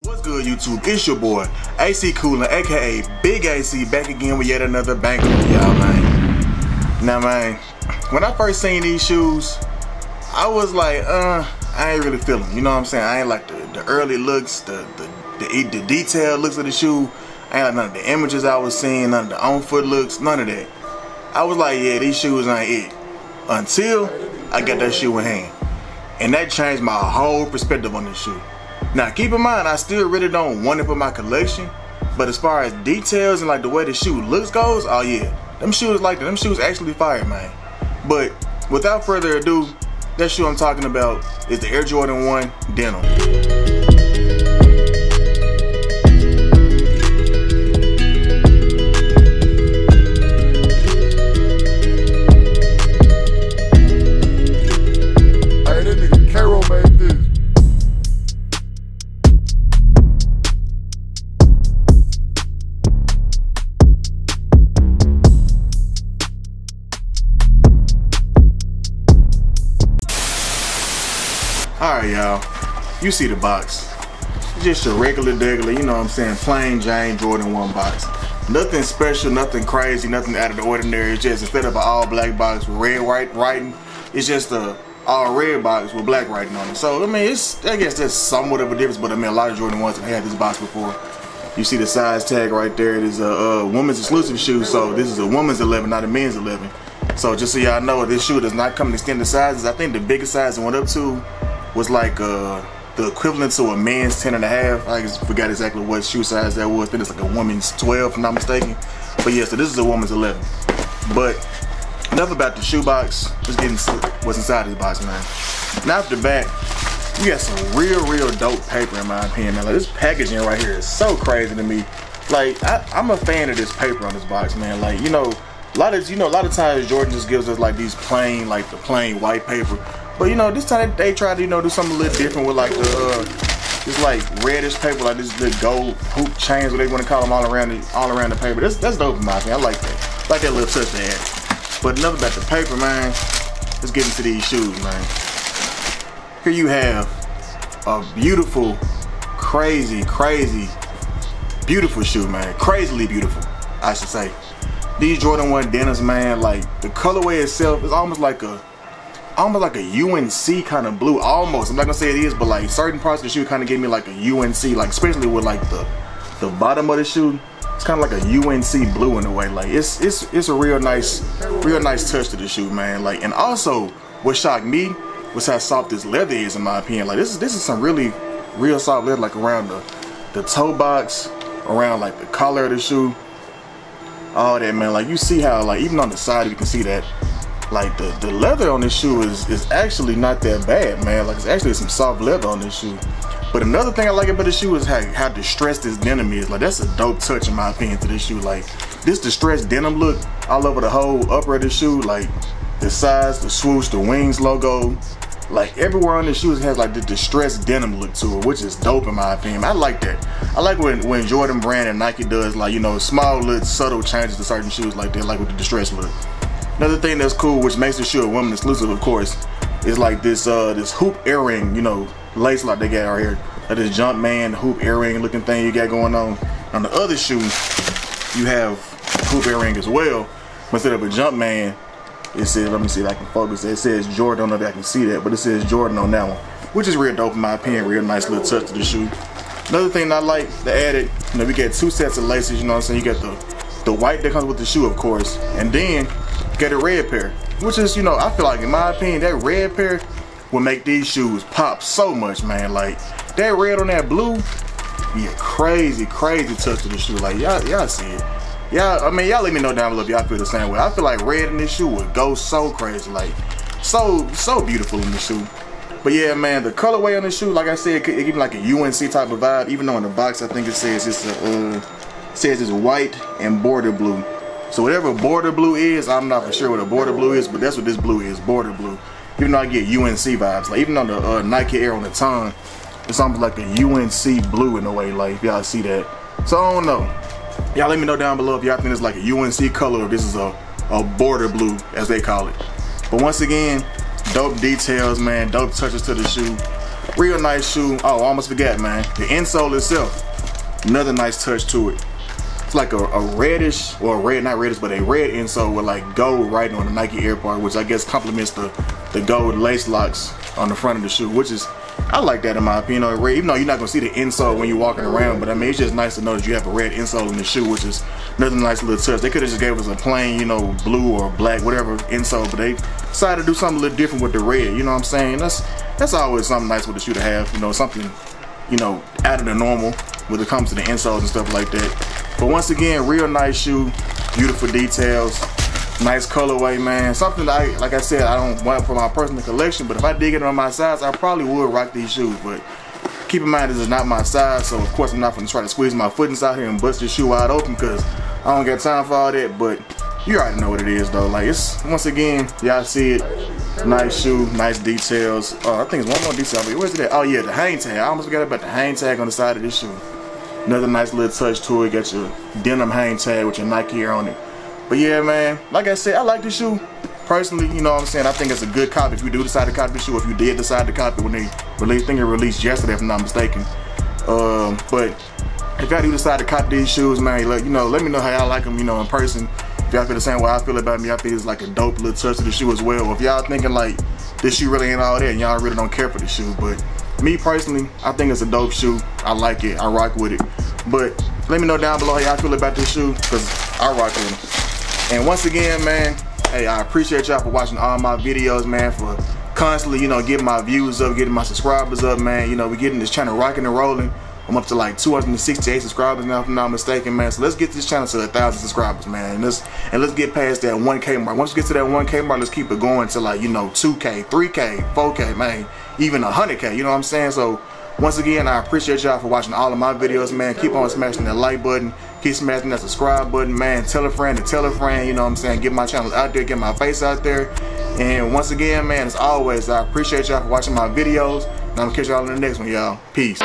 What's good, YouTube? It's your boy AC Coolin, aka Big AC, back again with yet another banger for y'all, man. Now, man, when I first seen these shoes, I was like, I ain't really feeling them. You know what I'm saying? I ain't like the early looks, the detailed looks of the shoe. I ain't like none of the images I was seeing, none of the on-foot looks, none of that. I was like, yeah, these shoes ain't it. Until I got that shoe in hand. And that changed my whole perspective on this shoe. Now, keep in mind, I still really don't want it for my collection. But as far as details and like the way the shoe looks goes, oh yeah, them shoes like that. Them shoes actually fire, man. But without further ado, that shoe I'm talking about is the Air Jordan 1 Denim. Alright, y'all, you see the box. It's just a regular, you know what I'm saying, plain Jane Jordan 1 box. Nothing special, nothing crazy, nothing out of the ordinary. It's just, instead of an all black box with red writing, it's just a all red box with black writing on it. So, I mean, I guess that's somewhat of a difference, but I mean, a lot of Jordan 1s have had this box before. You see the size tag right there. It is a woman's exclusive shoe, so this is a woman's 11, not a men's 11. So just so y'all know, this shoe does not come in extended sizes. I think the biggest size it went up to was like the equivalent to a man's 10.5. I just forgot exactly what shoe size that was. I think it's like a woman's 12, if I'm not mistaken. But yeah, so this is a woman's 11. But enough about the shoe box. Let's get into what's inside this box, man. Now off the back, you got some real dope paper in my opinion, man. Like, this packaging right here is so crazy to me. Like, I'm a fan of this paper on this box, man. Like, you know, a lot of times Jordan just gives us like these plain, like the plain white paper. But you know, this time they tried to, you know, do something a little different with like this like reddish paper, like this little gold hoop chains, what they want to call them, all around the paper. That's dope in my opinion. I like that. I like that little touch they had. But enough about the paper, man. Let's get into these shoes, man. Here you have a beautiful, crazy, beautiful shoe, man. Crazily beautiful, I should say. These Jordan 1 Denims, man, like the colorway itself is almost like a UNC kind of blue, almost. I'm not gonna say it is, but like certain parts of the shoe kind of gave me like a UNC, like especially with like the bottom of the shoe. It's kind of like a UNC blue in a way. Like it's a real nice touch to the shoe, man. Like, and also what shocked me was how soft this leather is, in my opinion. Like this is some real soft leather, like around the toe box, around like the collar of the shoe, all that, man. Like you see how, like, even on the side you can see that like the leather on this shoe is actually not that bad, man. Like, it's actually some soft leather on this shoe. But another thing I like about this shoe is how distressed this denim is. Like, that's a dope touch in my opinion to this shoe. Like, this distressed denim look all over the whole upper of the shoe, like the sides, the swoosh, the wings logo, like everywhere on the shoes has like the distressed denim look to it, which is dope in my opinion. I like that. I like when Jordan brand and Nike does, like, you know, small little subtle changes to certain shoes like that, like with the distressed look. Another thing that's cool, which makes the shoe a woman exclusive, of course, is like this hoop earring, you know, lace lock they got right here. Like this Jumpman hoop earring looking thing you got going on. On the other shoe, you have hoop earring as well. But instead of a Jumpman, it says, let me see if I can focus. It says Jordan. I don't know if I can see that, but it says Jordan on that one, which is real dope in my opinion. Real nice little touch to the shoe. Another thing I like, they added, you know, we get 2 sets of laces. You know what I'm saying? You got the white that comes with the shoe, of course, and then get a red pair, which is, you know, I feel like, in my opinion, that red pair will make these shoes pop so much, man. Like, that red on that blue, yeah, crazy touch to the shoe. Like, y'all see it. Y'all, I mean, y'all let me know down below if y'all feel the same way. I feel like red in this shoe would go so crazy, like, so beautiful in the shoe. But yeah, man, the colorway on the shoe, like I said, it gives me like a UNC type of vibe. Even though in the box, I think it says it's white and border blue. So whatever border blue is, I'm not for sure what a border blue is, but that's what this blue is, border blue. Even though I get UNC vibes, like even on the Nike Air on the tongue, it's almost like a UNC blue in a way, like if y'all see that. So I don't know. Y'all let me know down below if y'all think it's like a UNC color or this is a border blue, as they call it. But once again, dope details, man, dope touches to the shoe. Real nice shoe. Oh, I almost forgot, man. The insole itself, another nice touch to it. It's like a reddish, or not reddish, but a red insole with like gold writing on the Nike Air part, which I guess complements the gold lace locks on the front of the shoe, which is, I like that in my opinion. Even though you're not gonna see the insole when you're walking around, but I mean, it's just nice to know that you have a red insole in the shoe, which is another nice little touch. They could have just gave us a plain, you know, blue or black, whatever insole, but they decided to do something a little different with the red. You know what I'm saying? That's always something nice with the shoe to have. You know, something, you know, out of the normal when it comes to the insoles and stuff like that. But once again, real nice shoe, beautiful details, nice colorway, man. Something that like I said, I don't want for my personal collection, but if I dig it on my size, I probably would rock these shoes. But keep in mind, this is not my size, so of course I'm not gonna try to squeeze my foot inside here and bust this shoe wide open, because I don't got time for all that. But you already know what it is though. Like, it's, once again, y'all see it, nice shoe, nice details. I think it's one more detail, but where's it at? Oh yeah, the hang tag. I almost forgot about the hang tag on the side of this shoe. Another nice little touch to it. Got your denim hang tag with your Nike Air on it. But yeah, man, like I said, I like this shoe personally. You know what I'm saying? I think it's a good copy. If you do decide to copy the shoe, if you did decide to copy when they released, I think it released yesterday if I'm not mistaken. But if y'all do decide to copy these shoes, man, let me know how y'all like them, you know, in person. If y'all feel the same way I feel about me, I think it's like a dope little touch to the shoe as well. Or if y'all thinking like this shoe really ain't all that and y'all really don't care for the shoe, but me personally, I think it's a dope shoe. I like it. I rock with it. But let me know down below how y'all feel about this shoe, because I rock with it. And once again, man, hey, I appreciate y'all for watching all my videos, man, for constantly, you know, getting my views up, getting my subscribers up, man. You know, we're getting this channel rocking and rolling. I'm up to like 268 subscribers now, if I'm not mistaken, man. So let's get this channel to 1,000 subscribers, man. And let's get past that 1K mark. Once we get to that 1K mark, let's keep it going to, like, you know, 2K, 3K, 4K, man, even 100K. You know what I'm saying? So once again, I appreciate y'all for watching all of my videos, man. Keep on smashing that like button. Keep smashing that subscribe button, man. Tell a friend to tell a friend, you know what I'm saying? Get my channel out there, get my face out there. And once again, man, as always, I appreciate y'all for watching my videos. And I'm gonna catch y'all in the next one, y'all. Peace.